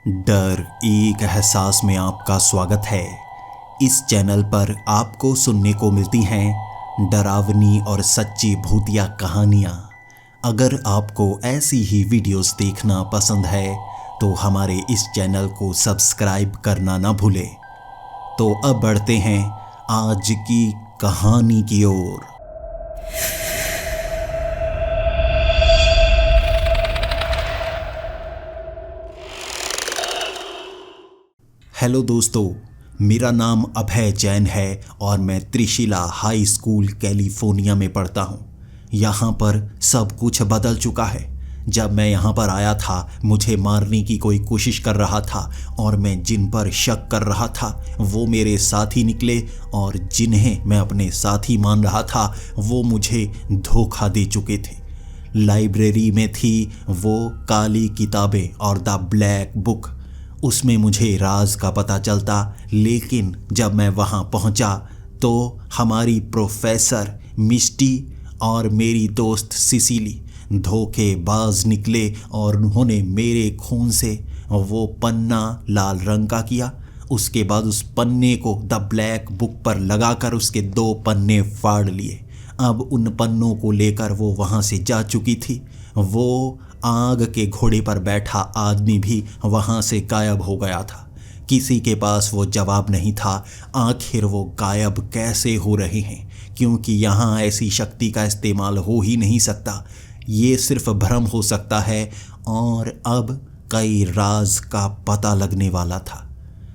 डर एक एहसास में आपका स्वागत है। इस चैनल पर आपको सुनने को मिलती हैं डरावनी और सच्ची भूतिया कहानियाँ। अगर आपको ऐसी ही वीडियोस देखना पसंद है तो हमारे इस चैनल को सब्सक्राइब करना ना भूलें। तो अब बढ़ते हैं आज की कहानी की ओर। हेलो दोस्तों, मेरा नाम अभय जैन है और मैं त्रिशिला हाई स्कूल कैलिफोर्निया में पढ़ता हूँ। यहाँ पर सब कुछ बदल चुका है। जब मैं यहाँ पर आया था मुझे मारने की कोई कोशिश कर रहा था और मैं जिन पर शक कर रहा था वो मेरे साथी निकले और जिन्हें मैं अपने साथी मान रहा था वो मुझे धोखा दे चुके थे। लाइब्रेरी में थी वो काली किताबें और द ब्लैक बुक। उसमें मुझे राज का पता चलता, लेकिन जब मैं वहाँ पहुँचा तो हमारी प्रोफेसर मिस्टी और मेरी दोस्त सिसिली धोखेबाज निकले और उन्होंने मेरे खून से वो पन्ना लाल रंग का किया। उसके बाद उस पन्ने को द ब्लैक बुक पर लगाकर उसके 2 पन्ने फाड़ लिए। अब उन पन्नों को लेकर वो वहाँ से जा चुकी थी। वो आग के घोड़े पर बैठा आदमी भी वहाँ से गायब हो गया था। किसी के पास वो जवाब नहीं था आखिर वो गायब कैसे हो रहे हैं, क्योंकि यहाँ ऐसी शक्ति का इस्तेमाल हो ही नहीं सकता। ये सिर्फ भ्रम हो सकता है और अब कई राज का पता लगने वाला था।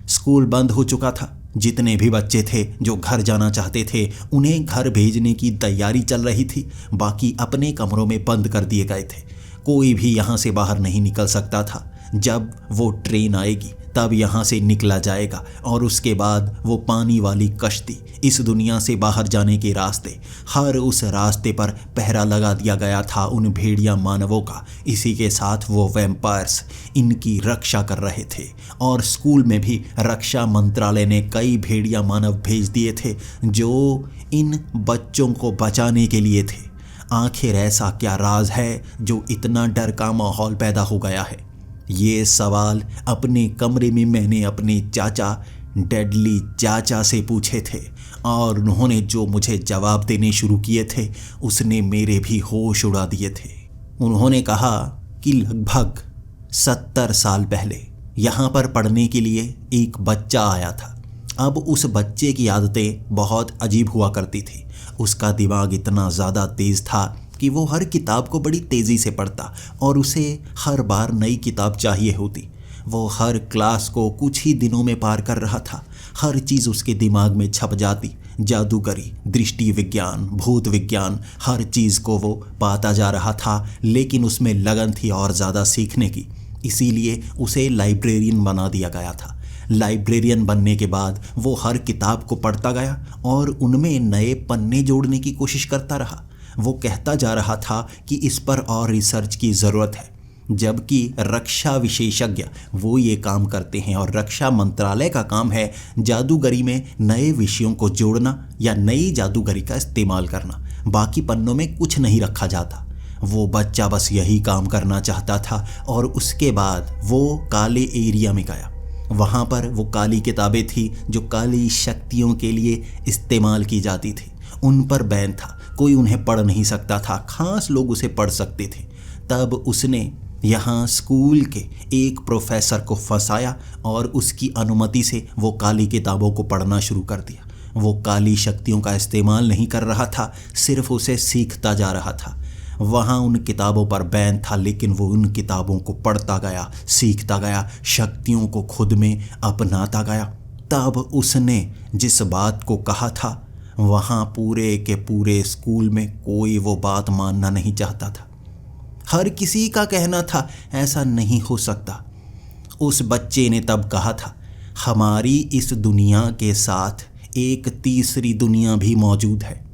स्कूल बंद हो चुका था। जितने भी बच्चे थे जो घर जाना चाहते थे उन्हें घर भेजने की तैयारी चल रही थी। बाकी अपने कमरों में बंद कर दिए गए थे। कोई भी यहाँ से बाहर नहीं निकल सकता था। जब वो ट्रेन आएगी तब यहाँ से निकला जाएगा और उसके बाद वो पानी वाली कश्ती, इस दुनिया से बाहर जाने के रास्ते, हर उस रास्ते पर पहरा लगा दिया गया था उन भेड़िया मानवों का। इसी के साथ वो वैम्पायर्स इनकी रक्षा कर रहे थे और स्कूल में भी रक्षा मंत्रालय ने कई भेड़िया मानव भेज दिए थे जो इन बच्चों को बचाने के लिए थे। आखिर ऐसा क्या राज है जो इतना डर का माहौल पैदा हो गया है? ये सवाल अपने कमरे में मैंने अपने चाचा डेडली चाचा से पूछे थे और उन्होंने जो मुझे जवाब देने शुरू किए थे उसने मेरे भी होश उड़ा दिए थे। उन्होंने कहा कि लगभग 70 साल पहले यहाँ पर पढ़ने के लिए एक बच्चा आया था। अब उस बच्चे की आदतें बहुत अजीब हुआ करती थी। उसका दिमाग इतना ज़्यादा तेज़ था कि वो हर किताब को बड़ी तेज़ी से पढ़ता और उसे हर बार नई किताब चाहिए होती। वो हर क्लास को कुछ ही दिनों में पार कर रहा था। हर चीज़ उसके दिमाग में छप जाती। जादूगरी, दृष्टि विज्ञान, भूत विज्ञान, हर चीज़ को वो पाता जा रहा था, लेकिन उसमें लगन थी और ज़्यादा सीखने की। इसीलिए उसे लाइब्रेरियन बना दिया गया था। लाइब्रेरियन बनने के बाद वो हर किताब को पढ़ता गया और उनमें नए पन्ने जोड़ने की कोशिश करता रहा। वो कहता जा रहा था कि इस पर और रिसर्च की ज़रूरत है, जबकि रक्षा विशेषज्ञ वो ये काम करते हैं और रक्षा मंत्रालय का काम है जादूगरी में नए विषयों को जोड़ना या नई जादूगरी का इस्तेमाल करना। बाकी पन्नों में कुछ नहीं रखा जाता। वो बच्चा बस यही काम करना चाहता था और उसके बाद वो काले एरिया में गया। वहाँ पर वो काली किताबें थी जो काली शक्तियों के लिए इस्तेमाल की जाती थी। उन पर बैन था, कोई उन्हें पढ़ नहीं सकता था, खास लोग उसे पढ़ सकते थे। तब उसने यहाँ स्कूल के एक प्रोफेसर को फंसाया और उसकी अनुमति से वो काली किताबों को पढ़ना शुरू कर दिया। वो काली शक्तियों का इस्तेमाल नहीं कर रहा था, सिर्फ उसे सीखता जा रहा था। वहाँ उन किताबों पर बैन था, लेकिन वो उन किताबों को पढ़ता गया, सीखता गया, शक्तियों को खुद में अपनाता गया। तब उसने जिस बात को कहा था वहाँ पूरे के पूरे स्कूल में कोई वो बात मानना नहीं चाहता था। हर किसी का कहना था ऐसा नहीं हो सकता। उस बच्चे ने तब कहा था हमारी इस दुनिया के साथ एक तीसरी दुनिया भी मौजूद है,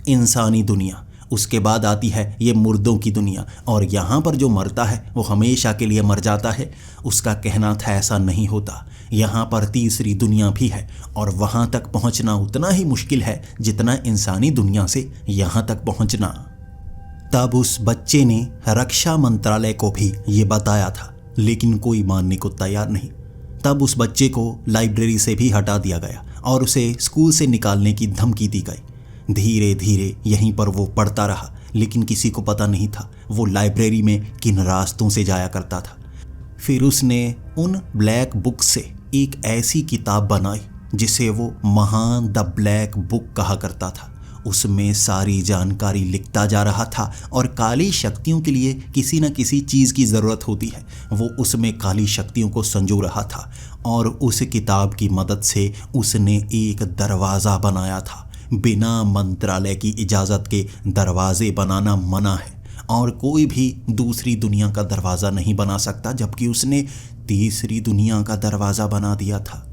इंसानी दुनिया। उसके बाद आती है ये मुर्दों की दुनिया और यहाँ पर जो मरता है वो हमेशा के लिए मर जाता है। उसका कहना था ऐसा नहीं होता, यहाँ पर तीसरी दुनिया भी है और वहाँ तक पहुँचना उतना ही मुश्किल है जितना इंसानी दुनिया से यहाँ तक पहुँचना। तब उस बच्चे ने रक्षा मंत्रालय को भी ये बताया था लेकिन कोई मानने को तैयार नहीं। तब उस बच्चे को लाइब्रेरी से भी हटा दिया गया और उसे स्कूल से निकालने की धमकी दी गई। धीरे धीरे यहीं पर वो पढ़ता रहा, लेकिन किसी को पता नहीं था वो लाइब्रेरी में किन रास्तों से जाया करता था। फिर उसने उन ब्लैक बुक से एक ऐसी किताब बनाई जिसे वो महान द ब्लैक बुक कहा करता था। उसमें सारी जानकारी लिखता जा रहा था और काली शक्तियों के लिए किसी न किसी चीज़ की ज़रूरत होती है, वो उसमें काली शक्तियों को संजो रहा था। और उस किताब की मदद से उसने एक दरवाज़ा बनाया था। बिना मंत्रालय की इजाज़त के दरवाजे बनाना मना है और कोई भी दूसरी दुनिया का दरवाज़ा नहीं बना सकता, जबकि उसने तीसरी दुनिया का दरवाज़ा बना दिया था।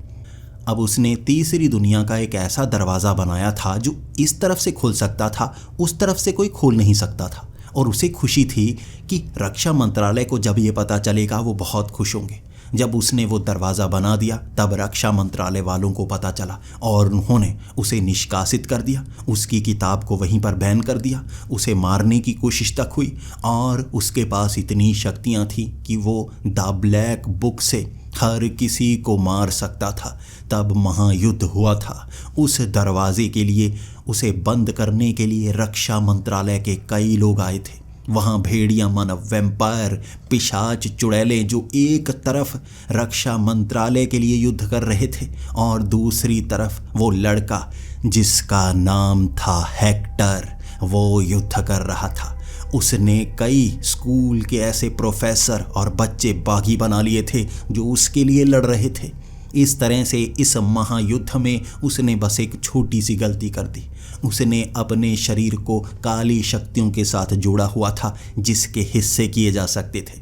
अब उसने तीसरी दुनिया का एक ऐसा दरवाज़ा बनाया था जो इस तरफ से खुल सकता था, उस तरफ से कोई खोल नहीं सकता था। और उसे खुशी थी कि रक्षा मंत्रालय को जब ये पता चलेगा वो बहुत खुश होंगे। जब उसने वो दरवाज़ा बना दिया तब रक्षा मंत्रालय वालों को पता चला और उन्होंने उसे निष्कासित कर दिया। उसकी किताब को वहीं पर बैन कर दिया। उसे मारने की कोशिश तक हुई और उसके पास इतनी शक्तियाँ थी कि वो द ब्लैक बुक से हर किसी को मार सकता था। तब महायुद्ध हुआ था। उस दरवाजे के लिए, उसे बंद करने के लिए रक्षा मंत्रालय के कई लोग आए थे। वहाँ भेड़िया मानव, वैम्पायर, पिशाच, चुड़ैलें जो एक तरफ रक्षा मंत्रालय के लिए युद्ध कर रहे थे और दूसरी तरफ वो लड़का जिसका नाम था हेक्टर, वो युद्ध कर रहा था। उसने कई स्कूल के ऐसे प्रोफेसर और बच्चे बागी बना लिए थे जो उसके लिए लड़ रहे थे। इस तरह से इस महायुद्ध में उसने बस एक छोटी सी गलती कर दी। उसने अपने शरीर को काली शक्तियों के साथ जोड़ा हुआ था जिसके हिस्से किए जा सकते थे।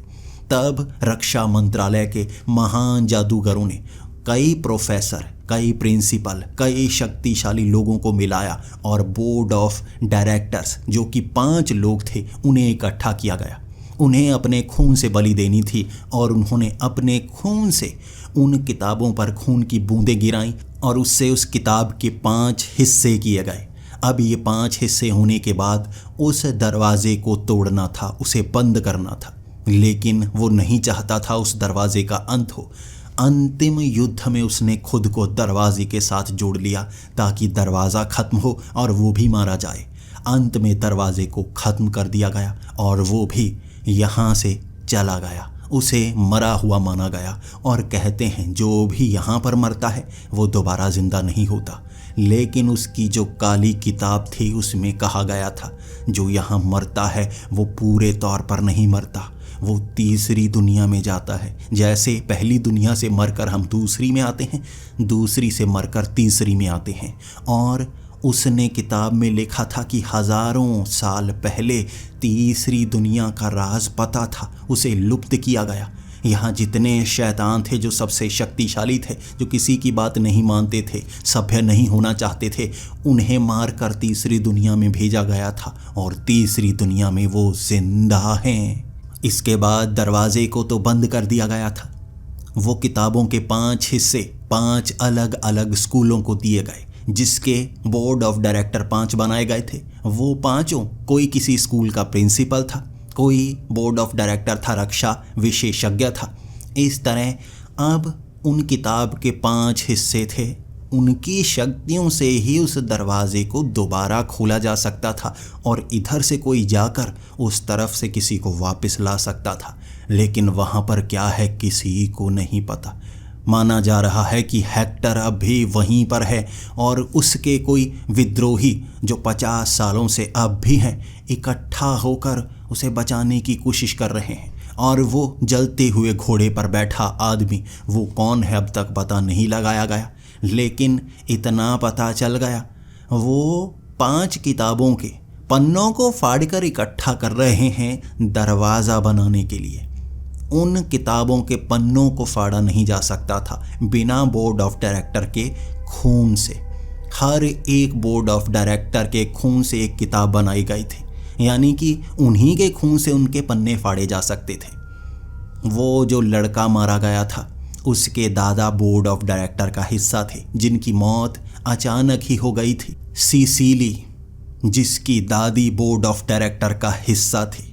तब रक्षा मंत्रालय के महान जादूगरों ने कई प्रोफेसर, कई प्रिंसिपल, कई शक्तिशाली लोगों को मिलाया और बोर्ड ऑफ डायरेक्टर्स जो कि 5 लोग थे उन्हें इकट्ठा किया गया। उन्हें अपने खून से बलि देनी थी और उन्होंने अपने खून से उन किताबों पर खून की बूंदें गिराईं और उससे उस किताब के 5 हिस्से किए गए। अब ये 5 हिस्से होने के बाद उस दरवाजे को तोड़ना था, उसे बंद करना था, लेकिन वो नहीं चाहता था उस दरवाजे का अंत हो। अंतिम युद्ध में उसने खुद को दरवाजे के साथ जोड़ लिया ताकि दरवाज़ा ख़त्म हो और वो भी मारा जाए। अंत में दरवाजे को ख़त्म कर दिया गया और वो भी यहाँ से चला गया। उसे मरा हुआ माना गया और कहते हैं जो भी यहाँ पर मरता है वो दोबारा ज़िंदा नहीं होता। लेकिन उसकी जो काली किताब थी उसमें कहा गया था जो यहाँ मरता है वो पूरे तौर पर नहीं मरता, वो तीसरी दुनिया में जाता है। जैसे पहली दुनिया से मरकर हम दूसरी में आते हैं, दूसरी से मरकर तीसरी में आते हैं। और उसने किताब में लिखा था कि हज़ारों साल पहले तीसरी दुनिया का राज पता था, उसे लुप्त किया गया। यहाँ जितने शैतान थे जो सबसे शक्तिशाली थे, जो किसी की बात नहीं मानते थे, सभ्य नहीं होना चाहते थे, उन्हें मार कर तीसरी दुनिया में भेजा गया था और तीसरी दुनिया में वो जिंदा हैं। इसके बाद दरवाजे को तो बंद कर दिया गया था। वो किताबों के 5 हिस्से 5 अलग अलग स्कूलों को दिए गए जिसके बोर्ड ऑफ डायरेक्टर 5 बनाए गए थे। वो 5, कोई किसी स्कूल का प्रिंसिपल था, कोई बोर्ड ऑफ डायरेक्टर था रक्षा विशेषज्ञ था। इस तरह अब उन किताब के 5 हिस्से थे, उनकी शक्तियों से ही उस दरवाजे को दोबारा खोला जा सकता था और इधर से कोई जाकर उस तरफ से किसी को वापस ला सकता था। लेकिन वहाँ पर क्या है किसी को नहीं पता। माना जा रहा है कि हेक्टर अब भी वहीं पर है और उसके कोई विद्रोही जो 50 सालों से अब भी हैं इकट्ठा होकर उसे बचाने की कोशिश कर रहे हैं। और वो जलते हुए घोड़े पर बैठा आदमी, वो कौन है अब तक पता नहीं लगाया गया, लेकिन इतना पता चल गया वो 5 किताबों के पन्नों को फाड़कर इकट्ठा कर रहे हैं दरवाज़ा बनाने के लिए। उन किताबों के पन्नों को फाड़ा नहीं जा सकता था बिना बोर्ड ऑफ डायरेक्टर के खून से। हर एक बोर्ड ऑफ डायरेक्टर के खून से एक किताब बनाई गई थी, यानी कि उन्हीं के खून से उनके पन्ने फाड़े जा सकते थे। वो जो लड़का मारा गया था उसके दादा बोर्ड ऑफ डायरेक्टर का हिस्सा थे जिनकी मौत अचानक ही हो गई थी। सिसिली जिसकी दादी बोर्ड ऑफ डायरेक्टर का हिस्सा थी।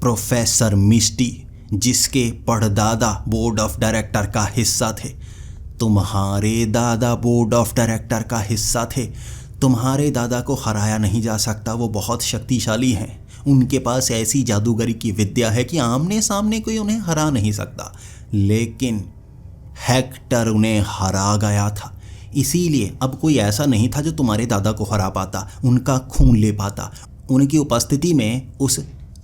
प्रोफेसर मिस्टी जिसके परदादा बोर्ड ऑफ डायरेक्टर का हिस्सा थे। तुम्हारे दादा बोर्ड ऑफ डायरेक्टर का हिस्सा थे। तुम्हारे दादा को हराया नहीं जा सकता, वो बहुत शक्तिशाली हैं। उनके पास ऐसी जादूगरी की विद्या है कि आमने सामने कोई उन्हें हरा नहीं सकता। लेकिन हेक्टर उन्हें हरा गया था। इसीलिए अब कोई ऐसा नहीं था जो तुम्हारे दादा को हरा पाता, उनका खून ले पाता, उनकी उपस्थिति में उस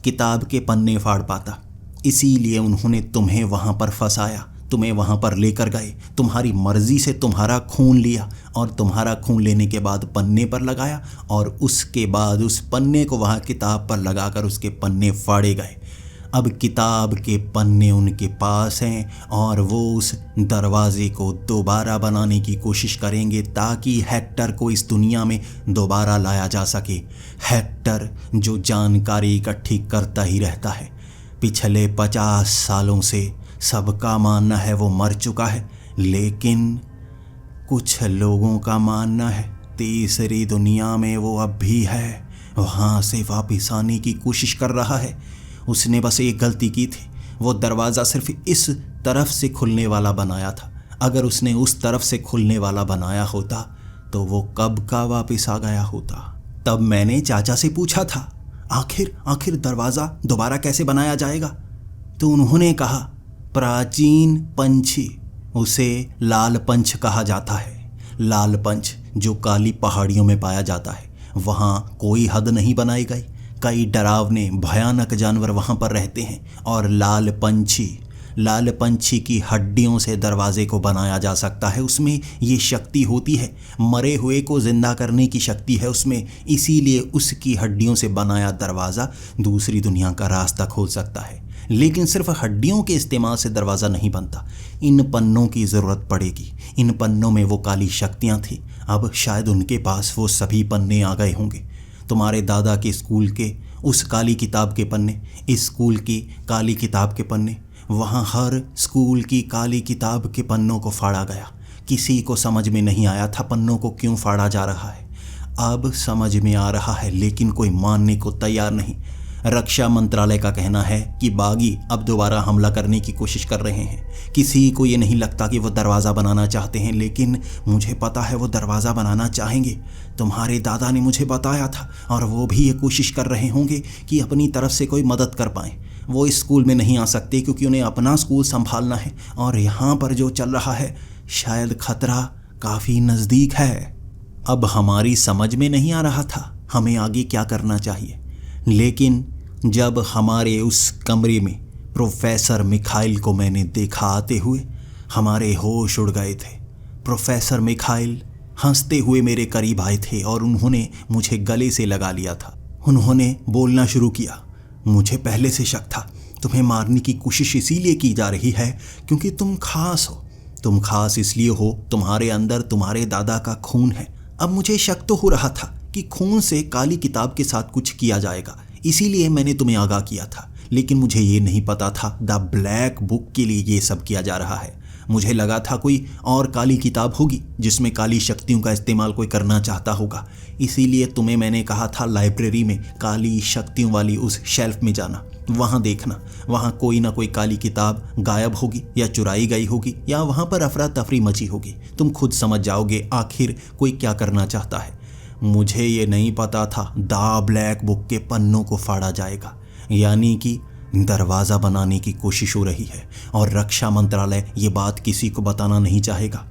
किताब के पन्ने फाड़ पाता। इसीलिए उन्होंने तुम्हें वहाँ पर फंसाया, तुम्हें वहाँ पर लेकर गए, तुम्हारी मर्जी से तुम्हारा खून लिया और तुम्हारा खून लेने के बाद पन्ने पर लगाया और उसके बाद उस पन्ने को वहाँ किताब पर लगाकर उसके पन्ने फाड़े गए। अब किताब के पन्ने उनके पास हैं और वो उस दरवाजे को दोबारा बनाने की कोशिश करेंगे ताकि हेक्टर को इस दुनिया में दोबारा लाया जा सके। हेक्टर जो जानकारी इकट्ठी करता ही रहता है, पिछले 50 सालों से सबका मानना है वो मर चुका है, लेकिन कुछ लोगों का मानना है तीसरी दुनिया में वो अब भी है, वहाँ से वापस आने की कोशिश कर रहा है। उसने बस एक गलती की थी, वो दरवाज़ा सिर्फ इस तरफ से खुलने वाला बनाया था। अगर उसने उस तरफ से खुलने वाला बनाया होता तो वो कब का वापस आ गया होता। तब मैंने चाचा से पूछा था, आखिर दरवाज़ा दोबारा कैसे बनाया जाएगा? तो उन्होंने कहा, प्राचीन पंछी, उसे लाल पंछ कहा जाता है। लाल पंछ जो काली पहाड़ियों में पाया जाता है, वहाँ कोई हद नहीं बनाई गई। कई डरावने भयानक जानवर वहाँ पर रहते हैं और लाल पंछी की हड्डियों से दरवाजे को बनाया जा सकता है। उसमें ये शक्ति होती है, मरे हुए को जिंदा करने की शक्ति है उसमें। इसीलिए उसकी हड्डियों से बनाया दरवाज़ा दूसरी दुनिया का रास्ता खोल सकता है। लेकिन सिर्फ हड्डियों के इस्तेमाल से दरवाज़ा नहीं बनता, इन पन्नों की ज़रूरत पड़ेगी। इन पन्नों में वो काली शक्तियाँ थी, अब शायद उनके पास वो सभी पन्ने आ गए होंगे। तुम्हारे दादा के स्कूल के उस काली किताब के पन्ने, इस स्कूल की काली किताब के पन्ने, वहाँ हर स्कूल की काली किताब के पन्नों को फाड़ा गया। किसी को समझ में नहीं आया था पन्नों को क्यों फाड़ा जा रहा है। अब समझ में आ रहा है, लेकिन कोई मानने को तैयार नहीं। रक्षा मंत्रालय का कहना है कि बागी अब दोबारा हमला करने की कोशिश कर रहे हैं। किसी को ये नहीं लगता कि वो दरवाज़ा बनाना चाहते हैं, लेकिन मुझे पता है वो दरवाज़ा बनाना चाहेंगे। तुम्हारे दादा ने मुझे बताया था और वो भी ये कोशिश कर रहे होंगे कि अपनी तरफ से कोई मदद कर पाएँ। वो इस स्कूल में नहीं आ सकते क्योंकि उन्हें अपना स्कूल संभालना है और यहाँ पर जो चल रहा है शायद खतरा काफ़ी नज़दीक है। अब हमारी समझ में नहीं आ रहा था हमें आगे क्या करना चाहिए, लेकिन जब हमारे उस कमरे में प्रोफेसर मिखाइल को मैंने देखा आते हुए, हमारे होश उड़ गए थे। प्रोफेसर मिखाइल हंसते हुए मेरे करीब आए थे और उन्होंने मुझे गले से लगा लिया था। उन्होंने बोलना शुरू किया, मुझे पहले से शक था तुम्हें मारने की कोशिश इसीलिए की जा रही है क्योंकि तुम खास हो। तुम खास इसलिए हो, तुम्हारे अंदर तुम्हारे दादा का खून है। अब मुझे शक तो हो रहा था कि खून से काली किताब के साथ कुछ किया जाएगा, इसीलिए मैंने तुम्हें आगाह किया था। लेकिन मुझे ये नहीं पता था द ब्लैक बुक के लिए ये सब किया जा रहा है। मुझे लगा था कोई और काली किताब होगी जिसमें काली शक्तियों का इस्तेमाल कोई करना चाहता होगा। इसीलिए तुम्हें मैंने कहा था लाइब्रेरी में काली शक्तियों वाली उस शेल्फ में जाना, वहाँ देखना, वहाँ कोई ना कोई काली किताब गायब होगी या चुराई गई होगी या वहाँ पर अफरा तफरी मची होगी। तुम खुद समझ जाओगे आखिर कोई क्या करना चाहता है। मुझे ये नहीं पता था द ब्लैक बुक के पन्नों को फाड़ा जाएगा, यानी कि दरवाज़ा बनाने की कोशिश हो रही है और रक्षा मंत्रालय ये बात किसी को बताना नहीं चाहेगा।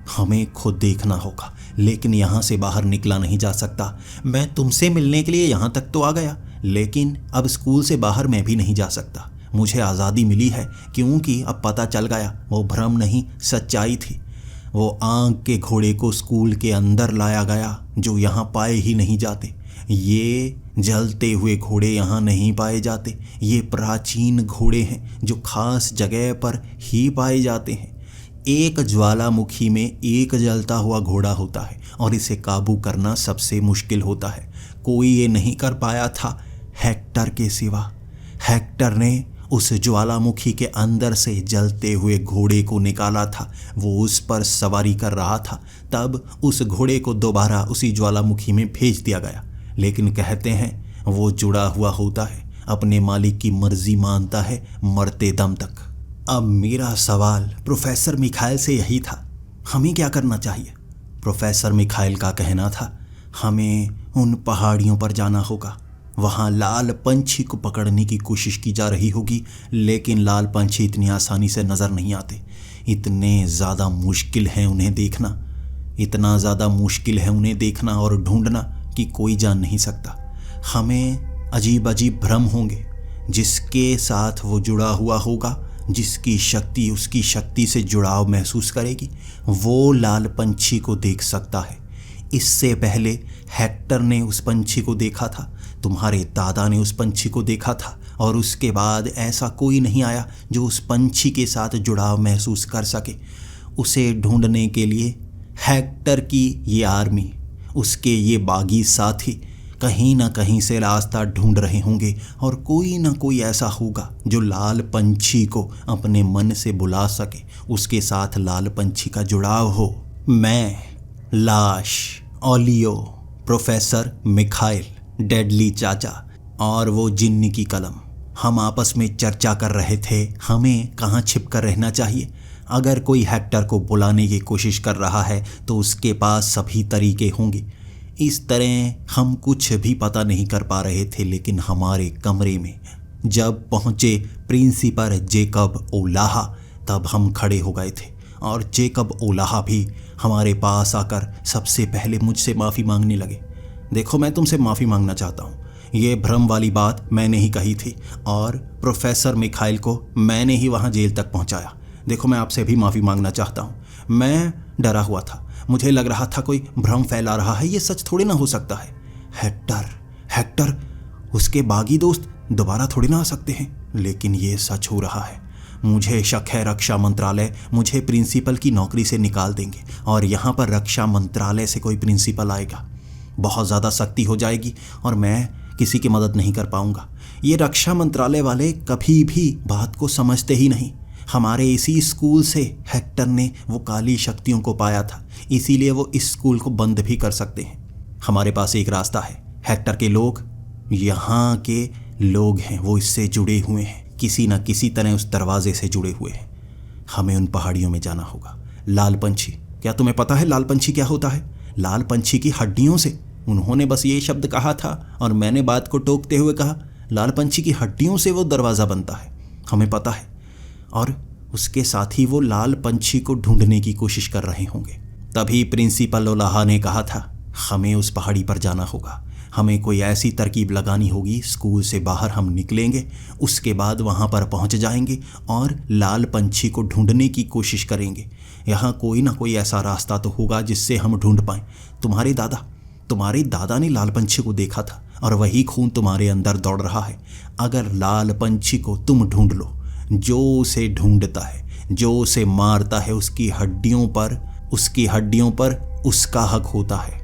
हमें खुद देखना होगा, लेकिन यहाँ से बाहर निकला नहीं जा सकता। मैं तुमसे मिलने के लिए यहाँ तक तो आ गया, लेकिन अब स्कूल से बाहर मैं भी नहीं जा सकता। मुझे आज़ादी मिली है क्योंकि अब पता चल गया वो भ्रम नहीं सच्चाई थी। वो आग के घोड़े को स्कूल के अंदर लाया गया जो यहाँ पाए ही नहीं जाते। ये जलते हुए घोड़े यहाँ नहीं पाए जाते। ये प्राचीन घोड़े हैं जो खास जगह पर ही पाए जाते हैं। एक ज्वालामुखी में एक जलता हुआ घोड़ा होता है और इसे काबू करना सबसे मुश्किल होता है। कोई ये नहीं कर पाया था हेक्टर के सिवा। हेक्टर ने उस ज्वालामुखी के अंदर से जलते हुए घोड़े को निकाला था। वो उस पर सवारी कर रहा था, तब उस घोड़े को दोबारा उसी ज्वालामुखी में भेज दिया गया। लेकिन कहते हैं वो जुड़ा हुआ होता है, अपने मालिक की मर्जी मानता है मरते दम तक। अब मेरा सवाल प्रोफेसर मिखाइल से यही था, हमें क्या करना चाहिए? प्रोफेसर मिखाइल का कहना था, हमें उन पहाड़ियों पर जाना होगा, वहाँ लाल पंछी को पकड़ने की कोशिश की जा रही होगी, लेकिन लाल पंछी इतनी आसानी से नज़र नहीं आते। इतने ज़्यादा मुश्किल है उन्हें देखना, इतना ज़्यादा मुश्किल है उन्हें देखना और ढूंढना कि कोई जान नहीं सकता। हमें अजीब अजीब भ्रम होंगे, जिसके साथ वो जुड़ा हुआ होगा, जिसकी शक्ति उसकी शक्ति से जुड़ाव महसूस करेगी, वो लाल पंछी को देख सकता है। इससे पहले हेक्टर ने उस पंछी को देखा था, तुम्हारे दादा ने उस पंछी को देखा था, और उसके बाद ऐसा कोई नहीं आया जो उस पंछी के साथ जुड़ाव महसूस कर सके। उसे ढूंढने के लिए हेक्टर की ये आर्मी, उसके ये बागी साथी कहीं ना कहीं से रास्ता ढूंढ रहे होंगे, और कोई ना कोई ऐसा होगा जो लाल पंछी को अपने मन से बुला सके, उसके साथ लाल पंछी का जुड़ाव हो। मैं, लाश, ओलियो, प्रोफेसर मिखाइल, डेडली चाचा और वो जिन्नी की कलम, हम आपस में चर्चा कर रहे थे हमें कहाँ छिप कर रहना चाहिए। अगर कोई हेक्टर को बुलाने की कोशिश कर रहा है तो उसके पास सभी तरीके होंगे। इस तरह हम कुछ भी पता नहीं कर पा रहे थे, लेकिन हमारे कमरे में जब पहुँचे प्रिंसिपल जेकब ओलाहा, तब हम खड़े हो गए थे, और जेकब ओलाहा भी हमारे पास आकर सबसे पहले मुझसे माफ़ी मांगने लगे। देखो, मैं तुमसे माफ़ी मांगना चाहता हूँ, ये भ्रम वाली बात मैंने ही कही थी, और प्रोफेसर मिखाइल को मैंने ही वहाँ जेल तक पहुँचाया। देखो, मैं आपसे भी माफ़ी मांगना चाहता हूँ, मैं डरा हुआ था, मुझे लग रहा था कोई भ्रम फैला रहा है, ये सच थोड़ी ना हो सकता है। हेक्टर, उसके बागी दोस्त दोबारा थोड़ी ना आ सकते हैं, लेकिन ये सच हो रहा है। मुझे शक है रक्षा मंत्रालय मुझे प्रिंसिपल की नौकरी से निकाल देंगे, और यहाँ पर रक्षा मंत्रालय से कोई प्रिंसिपल आएगा, बहुत ज़्यादा सख्ती हो जाएगी और मैं किसी की मदद नहीं कर पाऊँगा। ये रक्षा मंत्रालय वाले कभी भी बात को समझते ही नहीं। हमारे इसी स्कूल से हेक्टर ने वो काली शक्तियों को पाया था, इसीलिए वो इस स्कूल को बंद भी कर सकते हैं। हमारे पास एक रास्ता है, हेक्टर के लोग, यहाँ के लोग हैं, वो इससे जुड़े हुए हैं, किसी न किसी तरह उस दरवाजे से जुड़े हुए हैं। हमें उन पहाड़ियों में जाना होगा। लाल पंछी, क्या तुम्हें पता है लाल पंछी क्या होता है? लाल पंछी की हड्डियों से, उन्होंने बस ये शब्द कहा था और मैंने बात को टोकते हुए कहा, लाल पंछी की हड्डियों से वो दरवाज़ा बनता है, हमें पता है। और उसके साथ ही वो लाल पंछी को ढूंढने की कोशिश कर रहे होंगे। तभी प्रिंसिपल ओलाहा ने कहा था, हमें उस पहाड़ी पर जाना होगा, हमें कोई ऐसी तरकीब लगानी होगी, स्कूल से बाहर हम निकलेंगे, उसके बाद वहाँ पर पहुँच जाएंगे और लाल पंछी को ढूंढने की कोशिश करेंगे। यहाँ कोई ना कोई ऐसा रास्ता तो होगा जिससे हम ढूंढ पाएँ। तुम्हारे दादा ने लाल पंछी को देखा था और वही खून तुम्हारे अंदर दौड़ रहा है। अगर लाल पंछी को तुम ढूंढ लो, जो उसे ढूंढता है, जो उसे मारता है, उसकी हड्डियों पर उसका हक होता है,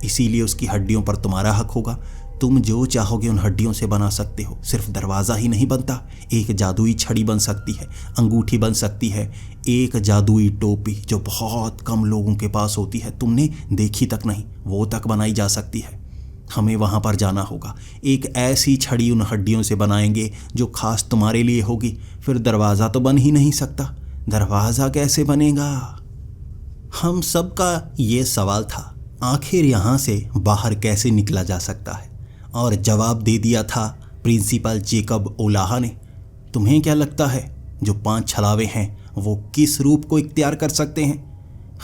इसीलिए उसकी हड्डियों पर तुम्हारा हक होगा। तुम जो चाहोगे उन हड्डियों से बना सकते हो। सिर्फ दरवाज़ा ही नहीं बनता, एक जादुई छड़ी बन सकती है, अंगूठी बन सकती है, एक जादुई टोपी जो बहुत कम लोगों के पास होती है, तुमने देखी तक नहीं, वो तक बनाई जा सकती है। हमें वहाँ पर जाना होगा, एक ऐसी छड़ी उन हड्डियों से बनाएंगे जो खास तुम्हारे लिए होगी। फिर दरवाज़ा तो बन ही नहीं सकता, दरवाज़ा कैसे बनेगा? हम सब का ये सवाल था, आखिर यहाँ से बाहर कैसे निकला जा सकता है? और जवाब दे दिया था प्रिंसिपल जेकब ओलाहा ने। तुम्हें क्या लगता है जो 5 छलावे हैं वो किस रूप को इख्तियार कर सकते हैं?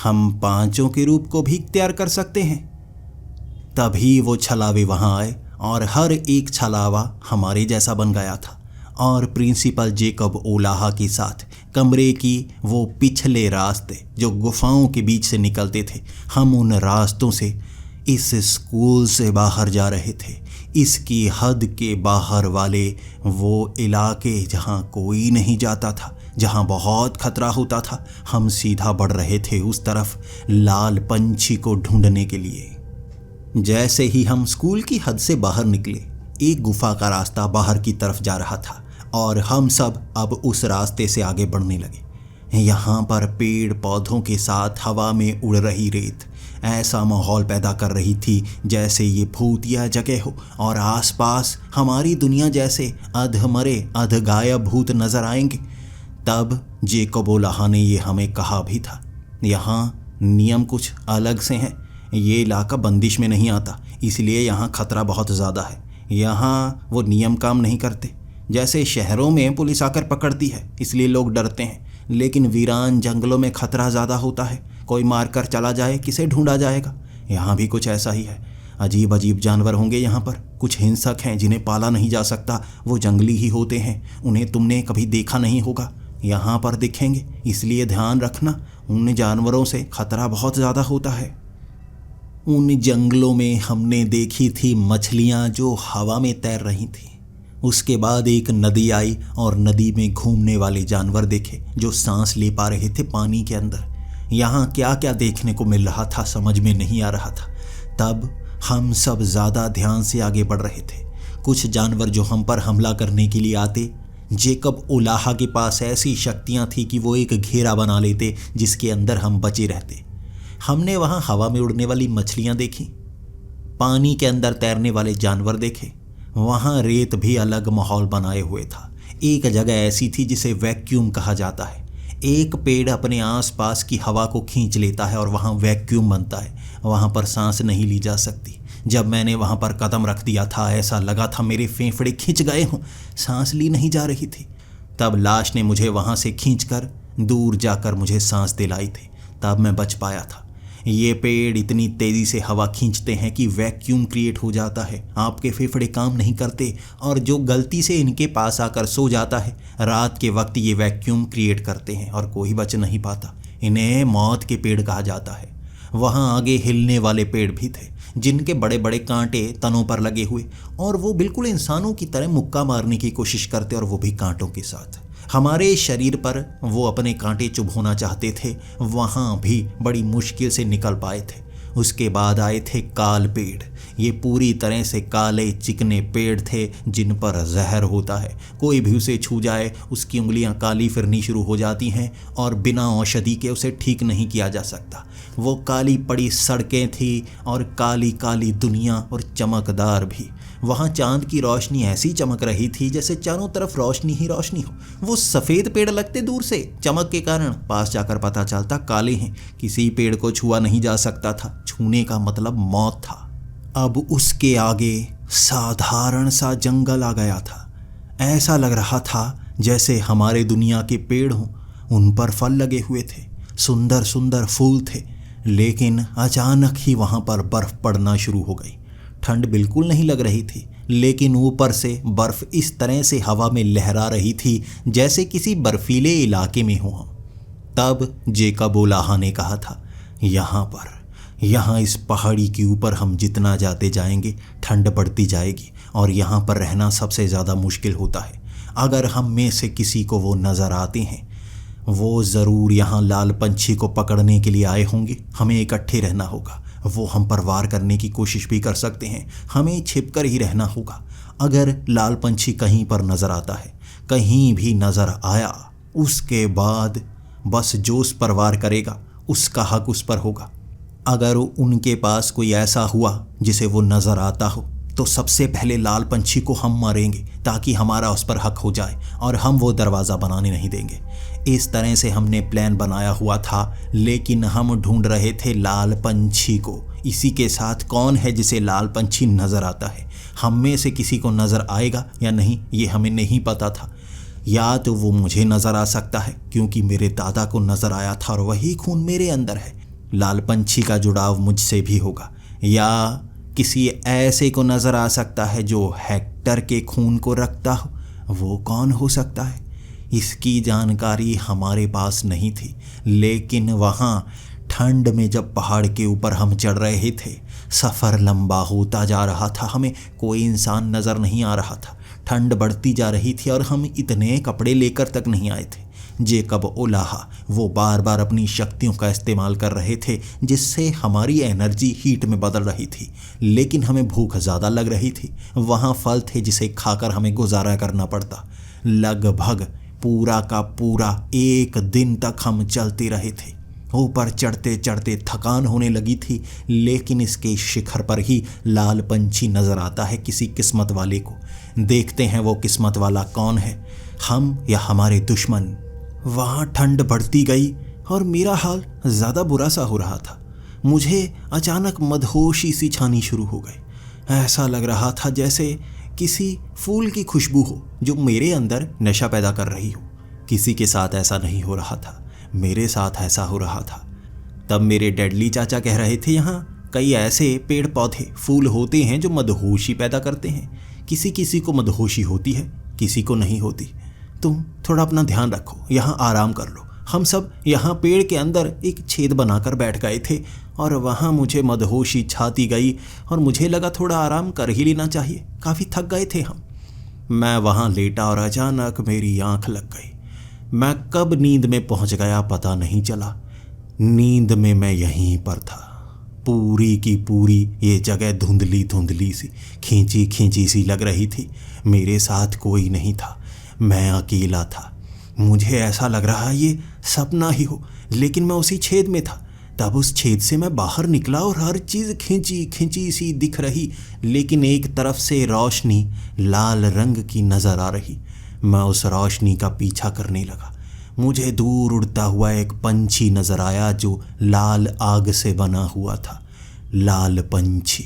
हम 5 के रूप को भी इख्तियार कर सकते हैं। तभी वो छलावे वहाँ आए और हर एक छलावा हमारे जैसा बन गया था, और प्रिंसिपल जेकब ओलाहा के साथ कमरे की वो पिछले रास्ते जो गुफाओं के बीच से निकलते थे, हम उन रास्तों से इस स्कूल से बाहर जा रहे थे। इसकी हद के बाहर वाले वो इलाके जहाँ कोई नहीं जाता था, जहाँ बहुत खतरा होता था, हम सीधा बढ़ रहे थे उस तरफ, लाल पंछी को ढूंढने के लिए। जैसे ही हम स्कूल की हद से बाहर निकले, एक गुफा का रास्ता बाहर की तरफ जा रहा था और हम सब अब उस रास्ते से आगे बढ़ने लगे। यहाँ पर पेड़ पौधों के साथ हवा में उड़ रही रेत ऐसा माहौल पैदा कर रही थी जैसे ये भूतिया जगह हो और आसपास हमारी दुनिया जैसे अधमरे अधगायब भूत नजर आएंगे। तब जेकब ओलाहा ने ये हमें कहा भी था, यहाँ नियम कुछ अलग से हैं। ये इलाका बंदिश में नहीं आता, इसलिए यहाँ खतरा बहुत ज़्यादा है। यहाँ वो नियम काम नहीं करते। जैसे शहरों में पुलिस आकर पकड़ती है इसलिए लोग डरते हैं, लेकिन वीरान जंगलों में खतरा ज़्यादा होता है। कोई मारकर चला जाए किसे ढूंढा जाएगा। यहाँ भी कुछ ऐसा ही है। अजीब अजीब जानवर होंगे यहाँ पर। कुछ हिंसक हैं जिन्हें पाला नहीं जा सकता, वो जंगली ही होते हैं। उन्हें तुमने कभी देखा नहीं होगा, यहाँ पर दिखेंगे, इसलिए ध्यान रखना। उन जानवरों से खतरा बहुत ज़्यादा होता है। उन जंगलों में हमने देखी थी मछलियाँ जो हवा में तैर रही थी। उसके बाद एक नदी आई और नदी में घूमने वाले जानवर देखे जो सांस ले पा रहे थे पानी के अंदर। यहाँ क्या क्या देखने को मिल रहा था समझ में नहीं आ रहा था। तब हम सब ज़्यादा ध्यान से आगे बढ़ रहे थे। कुछ जानवर जो हम पर हमला करने के लिए आते, जेकब ओलाहा के पास ऐसी शक्तियाँ थी कि वो एक घेरा बना लेते जिसके अंदर हम बचे रहते। हमने वहाँ हवा में उड़ने वाली मछलियाँ देखी, पानी के अंदर तैरने वाले जानवर देखे। वहाँ रेत भी अलग माहौल बनाए हुए था। एक जगह ऐसी थी जिसे वैक्यूम कहा जाता है। एक पेड़ अपने आसपास की हवा को खींच लेता है और वहाँ वैक्यूम बनता है। वहाँ पर सांस नहीं ली जा सकती। जब मैंने वहाँ पर कदम रख दिया था ऐसा लगा था मेरे फेफड़े खिंच गए हों, सांस ली नहीं जा रही थी। तब लाश ने मुझे वहाँ से खींचकर दूर जाकर मुझे सांस दिलाई थी, तब मैं बच पाया था। ये पेड़ इतनी तेज़ी से हवा खींचते हैं कि वैक्यूम क्रिएट हो जाता है। आपके फेफड़े काम नहीं करते और जो गलती से इनके पास आकर सो जाता है, रात के वक्त ये वैक्यूम क्रिएट करते हैं और कोई बच नहीं पाता। इन्हें मौत के पेड़ कहा जाता है। वहाँ आगे हिलने वाले पेड़ भी थे जिनके बड़े बड़े कांटे तनों पर लगे हुए, और वो बिल्कुल इंसानों की तरह मुक्का मारने की कोशिश करते, और वो भी कांटों के साथ। हमारे शरीर पर वो अपने कांटे चुभोना चाहते थे, वहाँ भी बड़ी मुश्किल से निकल पाए थे। उसके बाद आए थे काल पेड़। ये पूरी तरह से काले चिकने पेड़ थे जिन पर जहर होता है। कोई भी उसे छू जाए उसकी उंगलियां काली फिरनी शुरू हो जाती हैं और बिना औषधि के उसे ठीक नहीं किया जा सकता। वो काली पड़ी सड़कें थी और काली काली दुनिया और चमकदार भी। वहाँ चांद की रोशनी ऐसी चमक रही थी जैसे चारों तरफ रोशनी ही रोशनी हो। वो सफ़ेद पेड़ लगते दूर से चमक के कारण, पास जाकर पता चलता काले हैं। किसी पेड़ को छुआ नहीं जा सकता था, छूने का मतलब मौत था। अब उसके आगे साधारण सा जंगल आ गया था। ऐसा लग रहा था जैसे हमारे दुनिया के पेड़ हों, उन पर फल लगे हुए थे, सुंदर सुंदर फूल थे। लेकिन अचानक ही वहाँ पर बर्फ़ पड़ना शुरू हो गई। ठंड बिल्कुल नहीं लग रही थी, लेकिन ऊपर से बर्फ़ इस तरह से हवा में लहरा रही थी जैसे किसी बर्फीले इलाके में हो हम। तब जेकब ओलाहा ने कहा था, यहाँ इस पहाड़ी के ऊपर हम जितना जाते जाएंगे ठंड बढ़ती जाएगी और यहाँ पर रहना सबसे ज़्यादा मुश्किल होता है। अगर हम में से किसी को वो नज़र आते हैं, वो ज़रूर यहाँ लाल पंछी को पकड़ने के लिए आए होंगे। हमें इकट्ठे रहना होगा। वो हम पर वार करने की कोशिश भी कर सकते हैं, हमें छिपकर ही रहना होगा। अगर लाल पंछी कहीं पर नज़र आता है, कहीं भी नज़र आया, उसके बाद बस जो उस पर वार करेगा उसका हक उस पर होगा। अगर उनके पास कोई ऐसा हुआ जिसे वो नज़र आता हो, तो सबसे पहले लाल पंछी को हम मारेंगे ताकि हमारा उस पर हक हो जाए और हम वो दरवाज़ा बनाने नहीं देंगे। इस तरह से हमने प्लान बनाया हुआ था, लेकिन हम ढूंढ रहे थे लाल पंछी को। इसी के साथ कौन है जिसे लाल पंछी नज़र आता है? हम में से किसी को नज़र आएगा या नहीं ये हमें नहीं पता था। या तो वो मुझे नज़र आ सकता है क्योंकि मेरे दादा को नज़र आया था और वही खून मेरे अंदर है। लाल पंछी का जुड़ाव मुझसे भी होगा, या किसी ऐसे को नज़र आ सकता है जो हेक्टर के खून को रखता हो। वो कौन हो सकता है? इसकी जानकारी हमारे पास नहीं थी, लेकिन वहाँ ठंड में जब पहाड़ के ऊपर हम चढ़ रहे थे, सफ़र लंबा होता जा रहा था, हमें कोई इंसान नज़र नहीं आ रहा था। ठंड बढ़ती जा रही थी और हम इतने कपड़े लेकर तक नहीं आए थे। जेकब ओलाहा वो बार बार अपनी शक्तियों का इस्तेमाल कर रहे थे जिससे हमारी एनर्जी हीट में बदल रही थी, लेकिन हमें भूख ज़्यादा लग रही थी। वहाँ फल थे जिसे खाकर हमें गुजारा करना पड़ता। लगभग पूरा का पूरा एक दिन तक हम चलते रहे थे। ऊपर चढ़ते चढ़ते थकान होने लगी थी, लेकिन इसके शिखर पर ही लाल पंछी नजर आता है किसी किस्मत वाले को। देखते हैं वो किस्मत वाला कौन है, हम या हमारे दुश्मन। वहाँ ठंड बढ़ती गई और मेरा हाल ज़्यादा बुरा सा हो रहा था। मुझे अचानक मदहोशी सी छानी शुरू हो गई। ऐसा लग रहा था जैसे किसी फूल की खुशबू हो जो मेरे अंदर नशा पैदा कर रही हो। किसी के साथ ऐसा नहीं हो रहा था, मेरे साथ ऐसा हो रहा था। तब मेरे डैडली चाचा कह रहे थे, यहाँ कई ऐसे पेड़ पौधे फूल होते हैं जो मदहोशी पैदा करते हैं। किसी किसी को मदहोशी होती है, किसी को नहीं होती। तुम थोड़ा अपना ध्यान रखो, यहाँ आराम कर लो। हम सब यहाँ पेड़ के अंदर एक छेद बनाकर बैठ गए थे और वहाँ मुझे मदहोशी छाती गई और मुझे लगा थोड़ा आराम कर ही लेना चाहिए, काफ़ी थक गए थे हम। मैं वहाँ लेटा और अचानक मेरी आँख लग गई। मैं कब नींद में पहुँच गया पता नहीं चला। नींद में मैं यहीं पर था। पूरी की पूरी ये जगह धुंधली धुंधली सी, खींची खींची सी लग रही थी। मेरे साथ कोई नहीं था, मैं अकेला था। मुझे ऐसा लग रहा ये सपना ही हो, लेकिन मैं उसी छेद में था। तब उस छेद से मैं बाहर निकला और हर चीज़ खींची खींची सी दिख रही, लेकिन एक तरफ से रोशनी लाल रंग की नज़र आ रही। मैं उस रोशनी का पीछा करने लगा। मुझे दूर उड़ता हुआ एक पंछी नज़र आया जो लाल आग से बना हुआ था। लाल पंछी,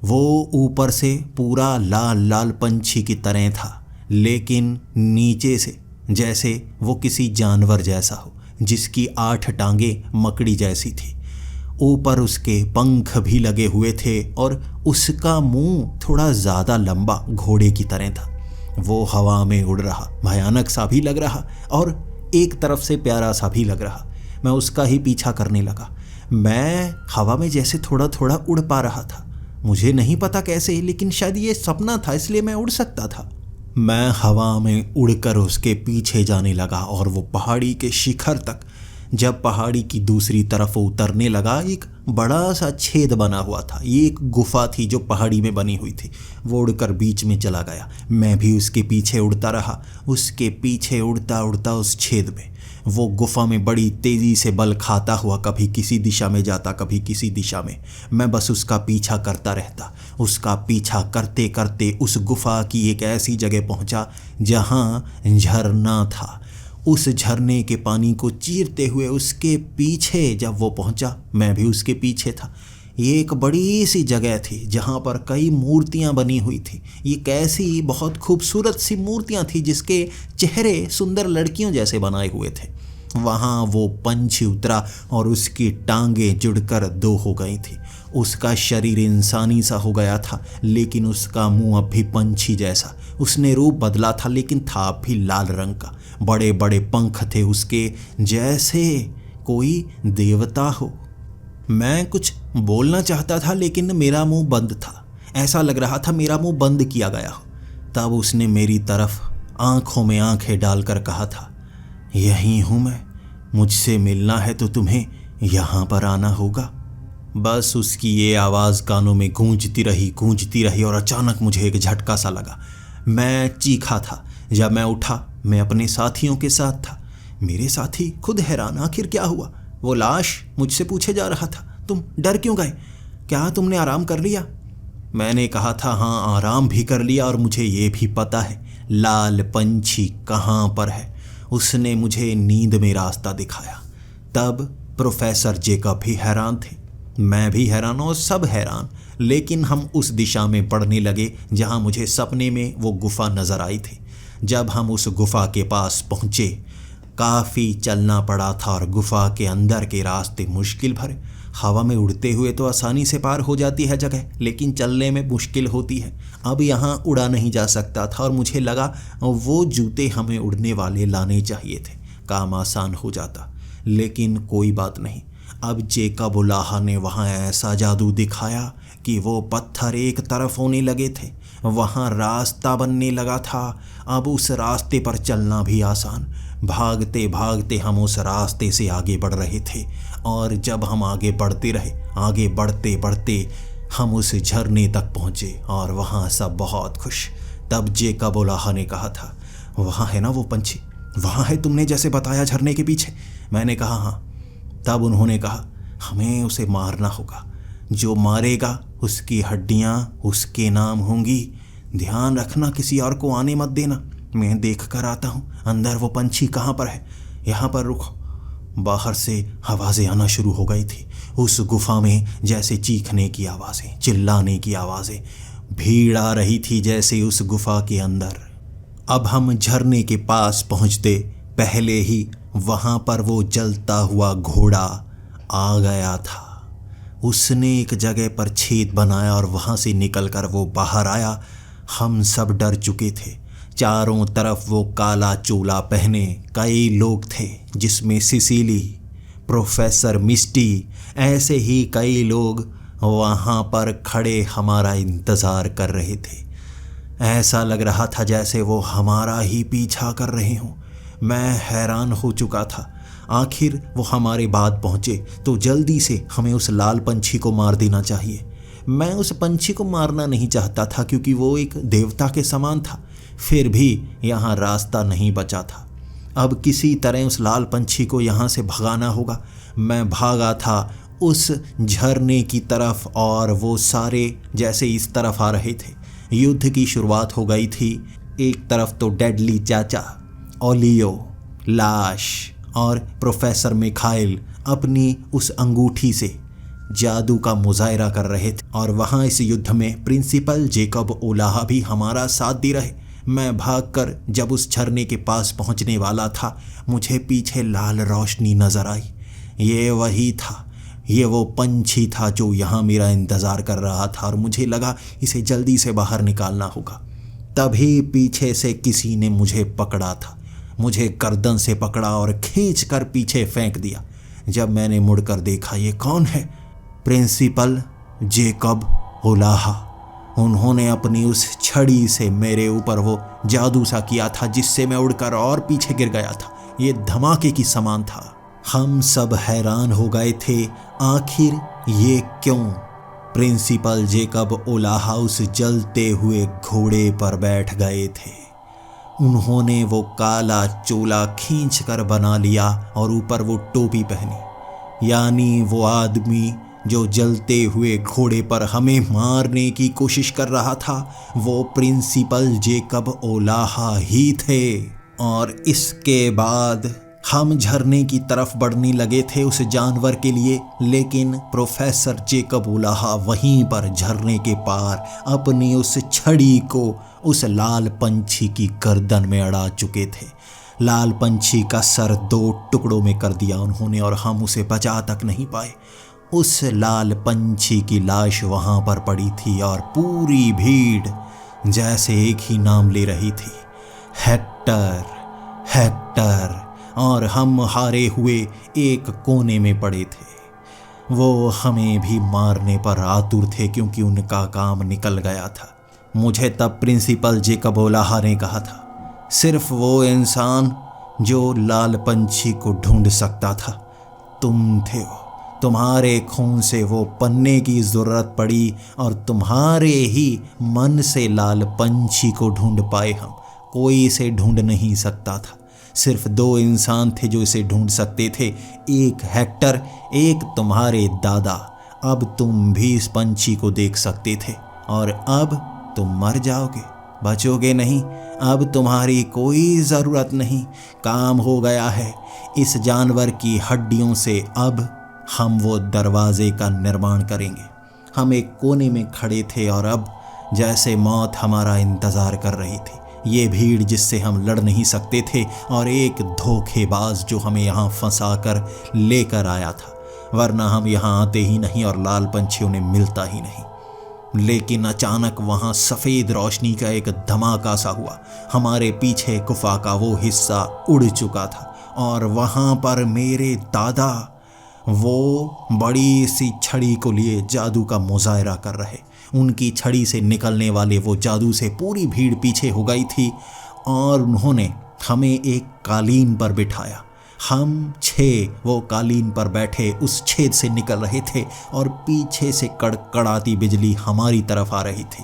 वो ऊपर से पूरा लाल लाल पंछी की तरह था, लेकिन नीचे से जैसे वो किसी जानवर जैसा हो जिसकी 8 टांगे मकड़ी जैसी थी। ऊपर उसके पंख भी लगे हुए थे और उसका मुंह थोड़ा ज़्यादा लंबा घोड़े की तरह था। वो हवा में उड़ रहा, भयानक सा भी लग रहा और एक तरफ से प्यारा सा भी लग रहा। मैं उसका ही पीछा करने लगा। मैं हवा में जैसे थोड़ा थोड़ा उड़ पा रहा था। मुझे नहीं पता कैसे, लेकिन शायद ये सपना था इसलिए मैं उड़ सकता था। मैं हवा में उड़कर उसके पीछे जाने लगा और वो पहाड़ी के शिखर तक। जब पहाड़ी की दूसरी तरफ उतरने लगा, एक बड़ा सा छेद बना हुआ था। ये एक गुफा थी जो पहाड़ी में बनी हुई थी। वो उड़कर बीच में चला गया। मैं भी उसके पीछे उड़ता रहा, उसके पीछे उड़ता उड़ता उस छेद में। वो गुफा में बड़ी तेज़ी से बल खाता हुआ कभी किसी दिशा में जाता, कभी किसी दिशा में। मैं बस उसका पीछा करता रहता। उसका पीछा करते करते उस गुफा की एक ऐसी जगह पहुंचा जहां झरना था। उस झरने के पानी को चीरते हुए उसके पीछे जब वो पहुंचा, मैं भी उसके पीछे था। ये एक बड़ी सी जगह थी जहाँ पर कई मूर्तियाँ बनी हुई थी। ये कैसी बहुत खूबसूरत सी मूर्तियाँ थी जिसके चेहरे सुंदर लड़कियों जैसे बनाए हुए थे। वहाँ वो पंछी उतरा और उसकी टांगें जुड़कर 2 हो गई थी। उसका शरीर इंसानी सा हो गया था, लेकिन उसका मुंह अब भी पंछी जैसा। उसने रूप बदला था, लेकिन था अब भी लाल रंग का। बड़े बड़े पंख थे उसके, जैसे कोई देवता हो। मैं कुछ बोलना चाहता था, लेकिन मेरा मुंह बंद था। ऐसा लग रहा था मेरा मुंह बंद किया गया हो। तब उसने मेरी तरफ आंखों में आंखें डालकर कहा था, यहीं हूँ मैं, मुझसे मिलना है तो तुम्हें यहाँ पर आना होगा। बस उसकी ये आवाज़ कानों में गूंजती रही और अचानक मुझे एक झटका सा लगा। मैं चीखा था। जब मैं उठा, मैं अपने साथियों के साथ था। मेरे साथी खुद हैरान, आखिर क्या हुआ। वो लाश मुझसे पूछे जा रहा था, तुम डर क्यों गए, क्या तुमने आराम कर लिया। मैंने कहा था, हाँ आराम भी कर लिया और मुझे ये भी पता है लाल पंछी कहाँ पर है। उसने मुझे नींद में रास्ता दिखाया। तब प्रोफेसर जेकब भी हैरान थे, मैं भी हैरान और सब हैरान। लेकिन हम उस दिशा में बढ़ने लगे जहाँ मुझे सपने में वो गुफा नज़र आई थी। जब हम उस गुफा के पास पहुँचे, काफ़ी चलना पड़ा था और गुफा के अंदर के रास्ते मुश्किल भरे। हवा में उड़ते हुए तो आसानी से पार हो जाती है जगह, लेकिन चलने में मुश्किल होती है। अब यहाँ उड़ा नहीं जा सकता था और मुझे लगा वो जूते हमें उड़ने वाले लाने चाहिए थे, काम आसान हो जाता। लेकिन कोई बात नहीं। अब जेकब उलाहा ने वहाँ ऐसा जादू दिखाया कि वो पत्थर एक तरफ होने लगे थे, वहाँ रास्ता बनने लगा था। अब उस रास्ते पर चलना भी आसान। भागते भागते हम उस रास्ते से आगे बढ़ रहे थे और जब हम आगे बढ़ते रहे, आगे बढ़ते बढ़ते हम उस झरने तक पहुँचे और वहाँ सब बहुत खुश। तब जेकब उलाहा ने कहा था, वहाँ है ना वो पंछी, वहाँ है तुमने जैसे बताया झरने के पीछे। मैंने कहा हाँ। तब उन्होंने कहा, हमें उसे मारना होगा। जो मारेगा उसकी हड्डियां उसके नाम होंगी। ध्यान रखना, किसी और को आने मत देना। मैं देख कर आता हूँ अंदर वो पंछी कहाँ पर है। यहाँ पर रुको। बाहर से आवाज़ें आना शुरू हो गई थी। उस गुफा में जैसे चीखने की आवाज़ें, चिल्लाने की आवाज़ें, भीड़ आ रही थी जैसे उस गुफा के अंदर। अब हम झरने के पास पहुँचते पहले ही वहाँ पर वो जलता हुआ घोड़ा आ गया था। उसने एक जगह पर छेद बनाया और वहाँ से निकलकर वो बाहर आया। हम सब डर चुके थे। चारों तरफ वो काला चोला पहने कई लोग थे, जिसमें सिसिली, प्रोफेसर मिस्टी, ऐसे ही कई लोग वहाँ पर खड़े हमारा इंतज़ार कर रहे थे। ऐसा लग रहा था जैसे वो हमारा ही पीछा कर रहे हों। मैं हैरान हो चुका था। आखिर वो हमारे बाद पहुँचे तो जल्दी से हमें उस लाल पंछी को मार देना चाहिए। मैं उस पंछी को मारना नहीं चाहता था क्योंकि वो एक देवता के समान था। फिर भी यहाँ रास्ता नहीं बचा था। अब किसी तरह उस लाल पंछी को यहाँ से भगाना होगा। मैं भागा था उस झरने की तरफ और वो सारे जैसे इस तरफ आ रहे थे। युद्ध की शुरुआत हो गई थी। एक तरफ तो डेडली चाचा, ओलियो, लाश और प्रोफेसर मिखाइल अपनी उस अंगूठी से जादू का मुजाहरा कर रहे थे और वहाँ इस युद्ध में प्रिंसिपल जेकब ओलाहा भी हमारा साथ दे रहे। मैं भागकर जब उस झरने के पास पहुँचने वाला था, मुझे पीछे लाल रोशनी नज़र आई। ये वही था, ये वो पंछी था जो यहाँ मेरा इंतज़ार कर रहा था और मुझे लगा इसे जल्दी से बाहर निकालना होगा। तभी पीछे से किसी ने मुझे पकड़ा था। मुझे गर्दन से पकड़ा और खींचकर पीछे फेंक दिया। जब मैंने मुड़कर देखा, ये कौन है? प्रिंसिपल जेकब ओलाहा। उन्होंने अपनी उस छड़ी से मेरे ऊपर वो जादू सा किया था जिससे मैं उड़कर और पीछे गिर गया था। ये धमाके की समान था। हम सब हैरान हो गए थे, आखिर ये क्यों? प्रिंसिपल जेकब ओलाहा उस जलते हुए घोड़े पर बैठ गए थे। उन्होंने वो काला चोला खींचकर बना लिया और ऊपर वो टोपी पहनी। यानी वो आदमी जो जलते हुए घोड़े पर हमें मारने की कोशिश कर रहा था, वो प्रिंसिपल जेकब ओलाहा ही थे। और इसके बाद हम झरने की तरफ बढ़ने लगे थे उस जानवर के लिए, लेकिन प्रोफेसर जेकब ओलाहा वहीं पर झरने के पार अपनी उस छड़ी को उस लाल पंछी की गर्दन में अड़ा चुके थे। लाल पंछी का सर 2 टुकड़ों में कर दिया उन्होंने और हम उसे बचा तक नहीं पाए। उस लाल पंछी की लाश वहाँ पर पड़ी थी और पूरी भीड़ जैसे एक ही नाम ले रही थी, हेक्टर, हेक्टर। और हम हारे हुए एक कोने में पड़े थे। वो हमें भी मारने पर आतुर थे क्योंकि उनका काम निकल गया था। मुझे तब प्रिंसिपल जेकब ओलाहा ने कहा था, सिर्फ वो इंसान जो लाल पंछी को ढूंढ सकता था तुम थे। वो तुम्हारे खून से वो पन्ने की ज़रूरत पड़ी और तुम्हारे ही मन से लाल पंछी को ढूंढ पाए हम। कोई इसे ढूंढ नहीं सकता था। सिर्फ 2 इंसान थे जो इसे ढूंढ सकते थे, एक हेक्टर, एक तुम्हारे दादा। अब तुम भी इस पंछी को देख सकते थे और अब तुम मर जाओगे, बचोगे नहीं। अब तुम्हारी कोई ज़रूरत नहीं, काम हो गया है। इस जानवर की हड्डियों से अब हम वो दरवाजे का निर्माण करेंगे। हम एक कोने में खड़े थे और अब जैसे मौत हमारा इंतज़ार कर रही थी। ये भीड़ जिससे हम लड़ नहीं सकते थे और एक धोखेबाज जो हमें यहाँ फंसा कर लेकर आया था, वरना हम यहाँ आते ही नहीं और लाल पंछी उन्हें मिलता ही नहीं। लेकिन अचानक वहाँ सफ़ेद रोशनी का एक धमाका सा हुआ। हमारे पीछे गुफा का वो हिस्सा उड़ चुका था और वहाँ पर मेरे दादा वो बड़ी सी छड़ी को लिए जादू का मुजाहरा कर रहे। उनकी छड़ी से निकलने वाले वो जादू से पूरी भीड़ पीछे हो गई थी और उन्होंने हमें एक कालीन पर बिठाया। हम 6 वो कालीन पर बैठे उस छेद से निकल रहे थे और पीछे से कड़कड़ाती बिजली हमारी तरफ आ रही थी।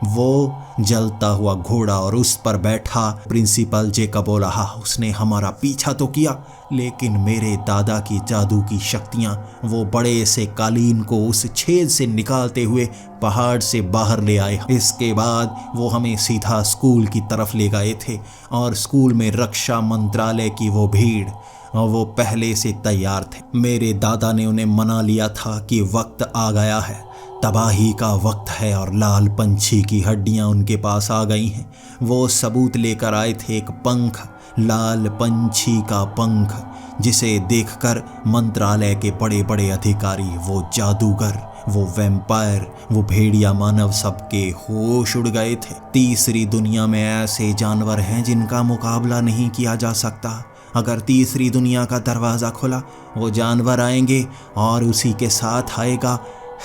वो जलता हुआ घोड़ा और उस पर बैठा प्रिंसिपल जेकब रहा। उसने हमारा पीछा तो किया, लेकिन मेरे दादा की जादू की शक्तियां वो बड़े से कालीन को उस छेद से निकालते हुए पहाड़ से बाहर ले आए। इसके बाद वो हमें सीधा स्कूल की तरफ ले गए थे और स्कूल में रक्षा मंत्रालय की वो भीड़ और वो पहले से तैयार थे। मेरे दादा ने उन्हें मना लिया था कि वक्त आ गया है, तबाही का वक्त है और लाल पंछी की हड्डियां उनके पास आ गई हैं। वो सबूत लेकर आए थे, एक पंख, लाल पंछी का पंख, जिसे देखकर मंत्रालय के बड़े बड़े अधिकारी, वो जादूगर, वो वैम्पायर, वो भेड़िया मानव सबके होश उड़ गए थे। तीसरी दुनिया में ऐसे जानवर हैं जिनका मुकाबला नहीं किया जा सकता। अगर तीसरी दुनिया का दरवाज़ा खुला, वो जानवर आएंगे और उसी के साथ आएगा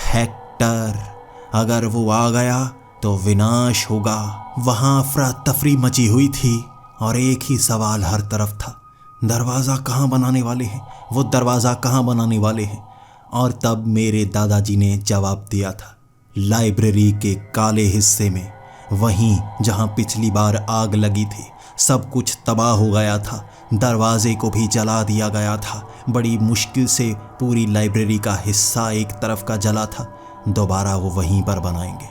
हेक्टर। अगर वो आ गया तो विनाश होगा। वहाँ अफरा तफरी मची हुई थी और एक ही सवाल हर तरफ था, दरवाज़ा कहाँ बनाने वाले हैं, वो दरवाज़ा कहाँ बनाने वाले हैं। और तब मेरे दादाजी ने जवाब दिया था, लाइब्रेरी के काले हिस्से में, वहीं जहाँ पिछली बार आग लगी थी। सब कुछ तबाह हो गया था, दरवाजे को भी जला दिया गया था। बड़ी मुश्किल से पूरी लाइब्रेरी का हिस्सा एक तरफ का जला था। दोबारा वो वहीं पर बनाएंगे।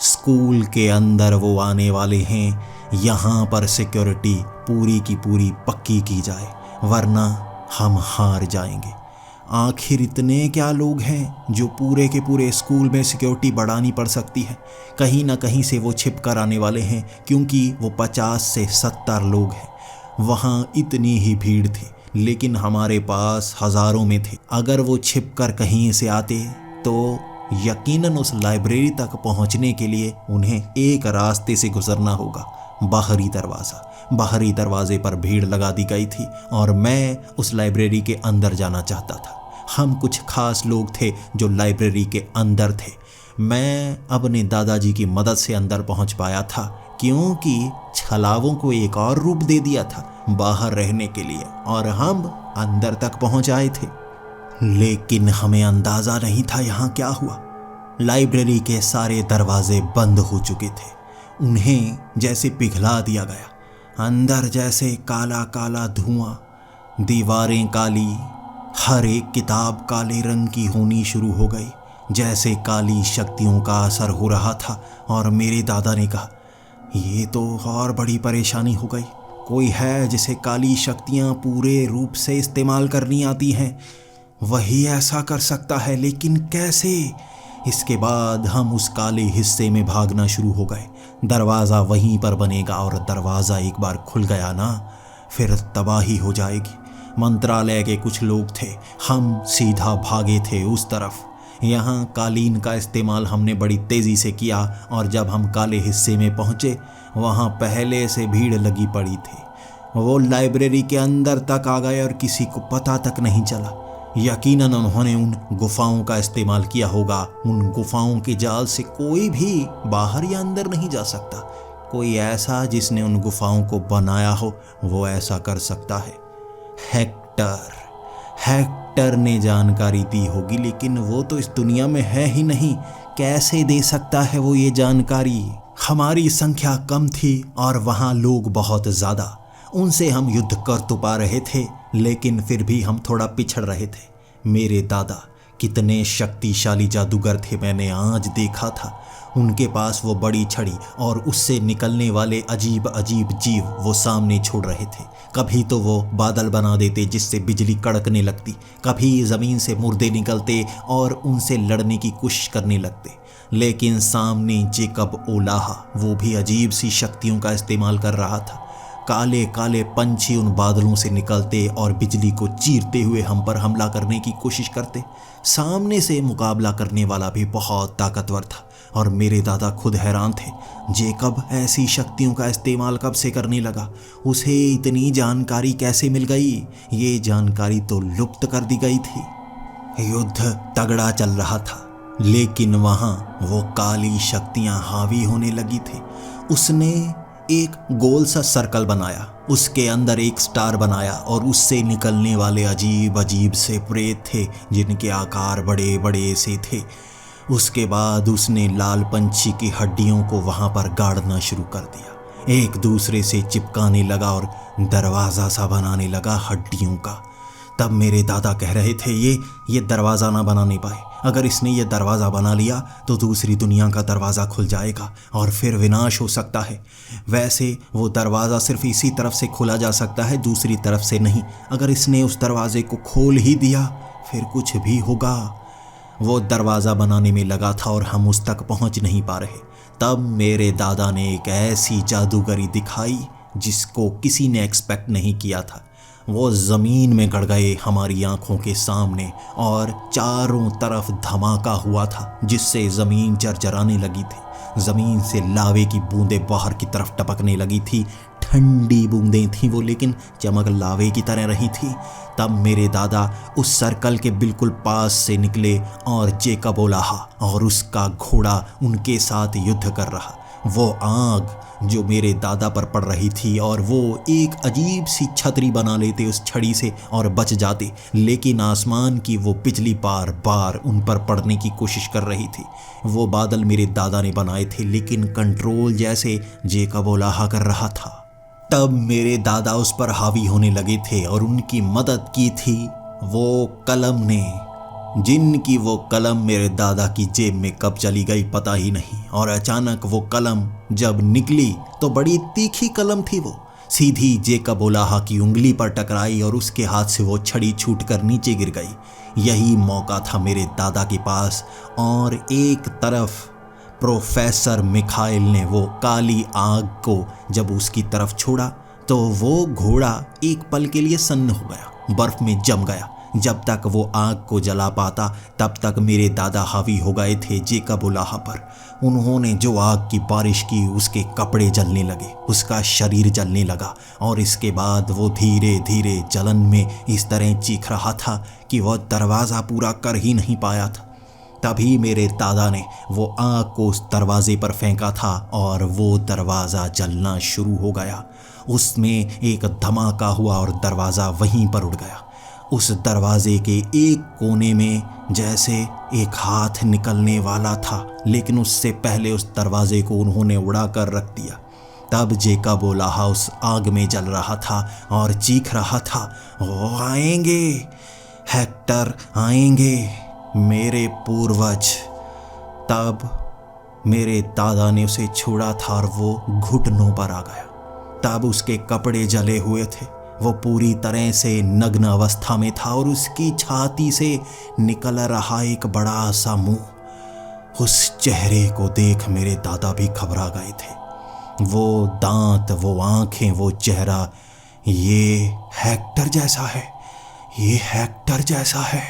स्कूल के अंदर वो आने वाले हैं। यहाँ पर सिक्योरिटी पूरी की पूरी पक्की की जाए, वरना हम हार जाएंगे। आखिर इतने क्या लोग हैं जो पूरे के पूरे स्कूल में सिक्योरिटी बढ़ानी पड़ सकती है। कहीं ना कहीं से वो छिप कर आने वाले हैं, क्योंकि वो 50 से 70 लोग हैं। वहाँ इतनी ही भीड़ थी, लेकिन हमारे पास हज़ारों में थे। अगर वो छिप कर कहीं से आते तो यकीनन उस लाइब्रेरी तक पहुँचने के लिए उन्हें एक रास्ते से गुजरना होगा, बाहरी दरवाज़ा। बाहरी दरवाजे पर भीड़ लगा दी गई थी और मैं उस लाइब्रेरी के अंदर जाना चाहता था। हम कुछ खास लोग थे जो लाइब्रेरी के अंदर थे। मैं अपने दादाजी की मदद से अंदर पहुंच पाया था, क्योंकि छलावों को एक और रूप दे दिया था बाहर रहने के लिए, और हम अंदर तक पहुंच आए थे। लेकिन हमें अंदाज़ा नहीं था यहाँ क्या हुआ। लाइब्रेरी के सारे दरवाजे बंद हो चुके थे, उन्हें जैसे पिघला दिया गया। अंदर जैसे काला काला धुआं, दीवारें काली, हर एक किताब काले रंग की होनी शुरू हो गई, जैसे काली शक्तियों का असर हो रहा था। और मेरे दादा ने कहा, ये तो और बड़ी परेशानी हो गई। कोई है जिसे काली शक्तियाँ पूरे रूप से इस्तेमाल करनी आती हैं, वही ऐसा कर सकता है, लेकिन कैसे? इसके बाद हम उस काले हिस्से में भागना शुरू हो गए। दरवाज़ा वहीं पर बनेगा, और दरवाज़ा एक बार खुल गया ना, फिर तबाही हो जाएगी। मंत्रालय के कुछ लोग थे, हम सीधा भागे थे उस तरफ। यहाँ कालीन का इस्तेमाल हमने बड़ी तेज़ी से किया, और जब हम काले हिस्से में पहुँचे, वहाँ पहले से भीड़ लगी पड़ी थी। वो लाइब्रेरी के अंदर तक आ गए और किसी को पता तक नहीं चला। यकीनन उन्होंने उन गुफाओं का इस्तेमाल किया होगा। उन गुफाओं के जाल से कोई भी बाहर या अंदर नहीं जा सकता। कोई ऐसा जिसने उन गुफाओं को बनाया हो, वो ऐसा कर सकता है। हेक्टर ने जानकारी दी होगी, लेकिन वो तो इस दुनिया में है ही नहीं। कैसे दे सकता है वो ये जानकारी? हमारी संख्या कम थी और वहाँ लोग बहुत ज़्यादा। उनसे हम युद्ध कर तो पा रहे थे, लेकिन फिर भी हम थोड़ा पिछड़ रहे थे। मेरे दादा कितने शक्तिशाली जादूगर थे, मैंने आज देखा था। उनके पास वो बड़ी छड़ी और उससे निकलने वाले अजीब अजीब जीव वो सामने छोड़ रहे थे। कभी तो वो बादल बना देते जिससे बिजली कड़कने लगती, कभी ज़मीन से मुर्दे निकलते और उनसे लड़ने की कोशिश करने लगते। लेकिन सामने जेकब ओलाहा, वो भी अजीब सी शक्तियों का इस्तेमाल कर रहा था। काले काले पंछी उन बादलों से निकलते और बिजली को चीरते हुए हम पर हमला करने की कोशिश करते। सामने से मुकाबला करने वाला भी बहुत ताकतवर था, और मेरे दादा खुद हैरान थे, जेकब ऐसी शक्तियों का इस्तेमाल कब से करने लगा? उसे इतनी जानकारी कैसे मिल गई? ये जानकारी तो लुप्त कर दी गई थी। युद्ध तगड़ा चल रहा था, लेकिन वहाँ वो काली शक्तियाँ हावी होने लगी थी। उसने एक गोल सा सर्कल बनाया, उसके अंदर एक स्टार बनाया, और उससे निकलने वाले अजीब अजीब से प्रेत थे जिनके आकार बड़े बड़े से थे। उसके बाद उसने लाल पंछी की हड्डियों को वहां पर गाड़ना शुरू कर दिया, एक दूसरे से चिपकाने लगा और दरवाज़ा सा बनाने लगा हड्डियों का। तब मेरे दादा कह रहे थे ये दरवाज़ा ना बना नहीं पाए, अगर इसने ये दरवाज़ा बना लिया तो दूसरी दुनिया का दरवाज़ा खुल जाएगा और फिर विनाश हो सकता है। वैसे वो दरवाज़ा सिर्फ इसी तरफ से खोला जा सकता है, दूसरी तरफ से नहीं। अगर इसने उस दरवाजे को खोल ही दिया फिर कुछ भी होगा। वो दरवाज़ा बनाने में लगा था और हम उस तक पहुंच नहीं पा रहे। तब मेरे दादा ने एक ऐसी जादूगरी दिखाई जिसको किसी ने एक्सपेक्ट नहीं किया था। वो ज़मीन में गड़ गए हमारी आंखों के सामने और चारों तरफ धमाका हुआ था जिससे ज़मीन जर्जराने लगी थी। ज़मीन से लावे की बूंदें बाहर की तरफ टपकने लगी थी। ठंडी बूंदें थीं वो, लेकिन चमक लावे की तरह रही थी। तब मेरे दादा उस सर्कल के बिल्कुल पास से निकले और जेकब ओलाहा और उसका घोड़ा उनके साथ युद्ध कर रहा। वो आग जो मेरे दादा पर पड़ रही थी और वो एक अजीब सी छतरी बना लेते उस छड़ी से और बच जाते, लेकिन आसमान की वो बिजली बार बार उन पर पड़ने की कोशिश कर रही थी। वो बादल मेरे दादा ने बनाए थे, लेकिन कंट्रोल जैसे जेकब ओलाहा कर रहा था। तब मेरे दादा उस पर हावी होने लगे थे और उनकी मदद की थी वो कलम ने, जिनकी वो कलम मेरे दादा की जेब में कब चली गई पता ही नहीं। और अचानक वो कलम जब निकली तो बड़ी तीखी कलम थी, वो सीधी जेकब ओलाहा की उंगली पर टकराई और उसके हाथ से वो छड़ी छूटकर नीचे गिर गई। यही मौका था मेरे दादा के पास। और एक तरफ प्रोफेसर मिखाइल ने वो काली आग को जब उसकी तरफ छोड़ा तो वो घोड़ा एक पल के लिए सन्न हो गया, बर्फ में जम गया। जब तक वो आग को जला पाता तब तक मेरे दादा हावी हो गए थे जेकब ओलाहा पर। उन्होंने जो आग की बारिश की उसके कपड़े जलने लगे, उसका शरीर जलने लगा और इसके बाद वो धीरे धीरे जलन में इस तरह चीख रहा था कि वह दरवाज़ा पूरा कर ही नहीं पाया था। तभी मेरे दादा ने वो आग को उस दरवाजे पर फेंका था और वो दरवाज़ा जलना शुरू हो गया। उसमें एक धमाका हुआ और दरवाज़ा वहीं पर उड़ गया। उस दरवाजे के एक कोने में जैसे एक हाथ निकलने वाला था, लेकिन उससे पहले उस दरवाजे को उन्होंने उड़ा कर रख दिया। तब जेकब ओलाहा उस आग में जल रहा था और चीख रहा था, वो आएंगे, हेक्टर आएंगे, मेरे पूर्वज। तब मेरे दादा ने उसे छोड़ा था और वो घुटनों पर आ गया। तब उसके कपड़े जले हुए थे, वो पूरी तरह से नग्न अवस्था में था और उसकी छाती से निकल रहा एक बड़ा सा मुंह। उस चेहरे को देख मेरे दादा भी घबरा गए थे। वो दांत, वो आंखें, वो चेहरा, ये हेक्टर जैसा है, ये हेक्टर जैसा है,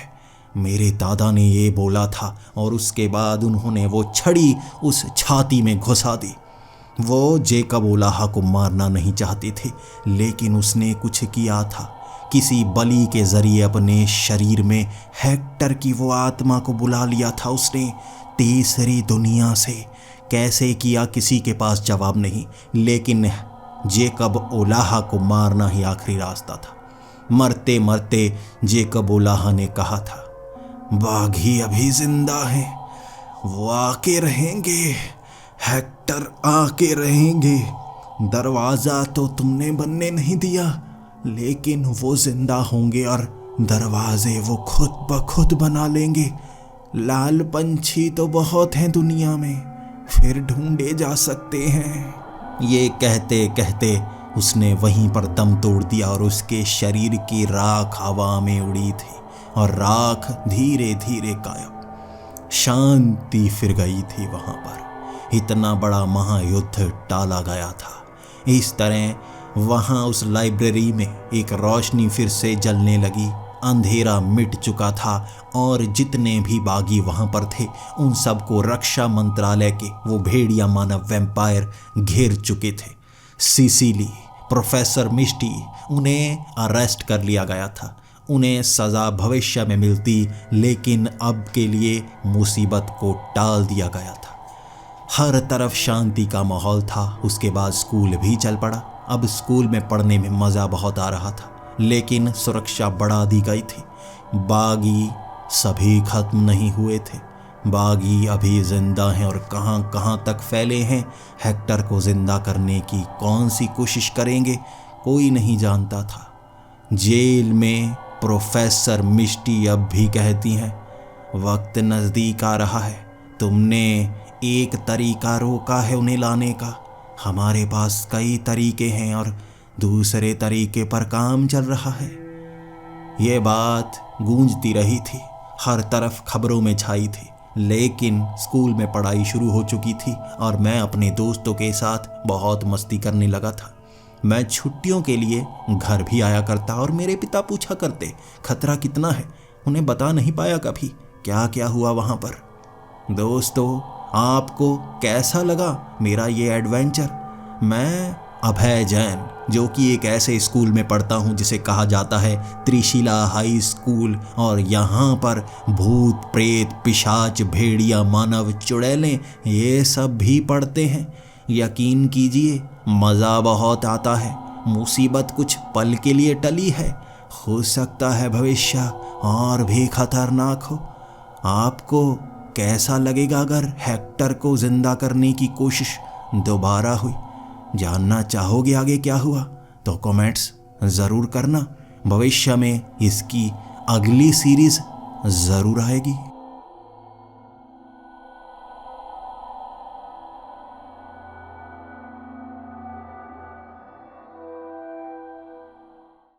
मेरे दादा ने ये बोला था। और उसके बाद उन्होंने वो छड़ी उस छाती में घुसा दी। वो जेकब ओलाहा को मारना नहीं चाहते थे, लेकिन उसने कुछ किया था। किसी बलि के जरिए अपने शरीर में हेक्टर की वो आत्मा को बुला लिया था उसने तीसरी दुनिया से। कैसे किया किसी के पास जवाब नहीं, लेकिन जेकब ओलाहा को मारना ही आखिरी रास्ता था। मरते मरते जेकब ओलाहा ने कहा था, बाघी अभी जिंदा है, वो आके रहेंगे, हेक्टर आके रहेंगे। दरवाज़ा तो तुमने बनने नहीं दिया, लेकिन वो जिंदा होंगे और दरवाजे वो खुद ब खुद बना लेंगे। लाल पंछी तो बहुत हैं दुनिया में, फिर ढूंढे जा सकते हैं। ये कहते कहते उसने वहीं पर दम तोड़ दिया और उसके शरीर की राख हवा में उड़ी थी और राख धीरे धीरे गायब। शांति फिर गई थी वहां पर। इतना बड़ा महायुद्ध टाला गया था। इस तरह वहां उस लाइब्रेरी में एक रोशनी फिर से जलने लगी। अंधेरा मिट चुका था और जितने भी बागी वहां पर थे उन सबको रक्षा मंत्रालय के वो भेड़िया मानव वैम्पायर घेर चुके थे। सिसिली, प्रोफेसर मिस्टी, उन्हें अरेस्ट कर लिया गया था। उन्हें सज़ा भविष्य में मिलती, लेकिन अब के लिए मुसीबत को टाल दिया गया था। हर तरफ शांति का माहौल था। उसके बाद स्कूल भी चल पड़ा। अब स्कूल में पढ़ने में मज़ा बहुत आ रहा था, लेकिन सुरक्षा बढ़ा दी गई थी। बागी सभी खत्म नहीं हुए थे। बागी अभी जिंदा हैं और कहां कहां तक फैले हैं। हेक्टर को जिंदा करने की कौन सी कोशिश करेंगे, कोई नहीं जानता था। जेल में प्रोफेसर मिष्टी अब भी कहती हैं, वक्त नज़दीक आ रहा है। तुमने एक तरीका रोका है उन्हें लाने का, हमारे पास कई तरीके हैं और दूसरे तरीके पर काम चल रहा है। ये बात गूंजती रही थी, हर तरफ खबरों में छाई थी। लेकिन स्कूल में पढ़ाई शुरू हो चुकी थी और मैं अपने दोस्तों के साथ बहुत मस्ती करने लगा था। मैं छुट्टियों के लिए घर भी आया करता और मेरे पिता पूछा करते, खतरा कितना है। उन्हें बता नहीं पाया कभी क्या क्या हुआ वहाँ पर। दोस्तों, आपको कैसा लगा मेरा ये एडवेंचर? मैं अभय जैन, जो कि एक ऐसे स्कूल में पढ़ता हूँ जिसे कहा जाता है त्रिशिला हाई स्कूल, और यहाँ पर भूत प्रेत पिशाच भेड़िया मानव चुड़ैलें ये सब भी पढ़ते हैं। यकीन कीजिए मज़ा बहुत आता है। मुसीबत कुछ पल के लिए टली है, हो सकता है भविष्य और भी खतरनाक हो। आपको कैसा लगेगा अगर हेक्टर को जिंदा करने की कोशिश दोबारा हुई? जानना चाहोगे आगे क्या हुआ? तो कमेंट्स ज़रूर करना। भविष्य में इसकी अगली सीरीज़ ज़रूर आएगी।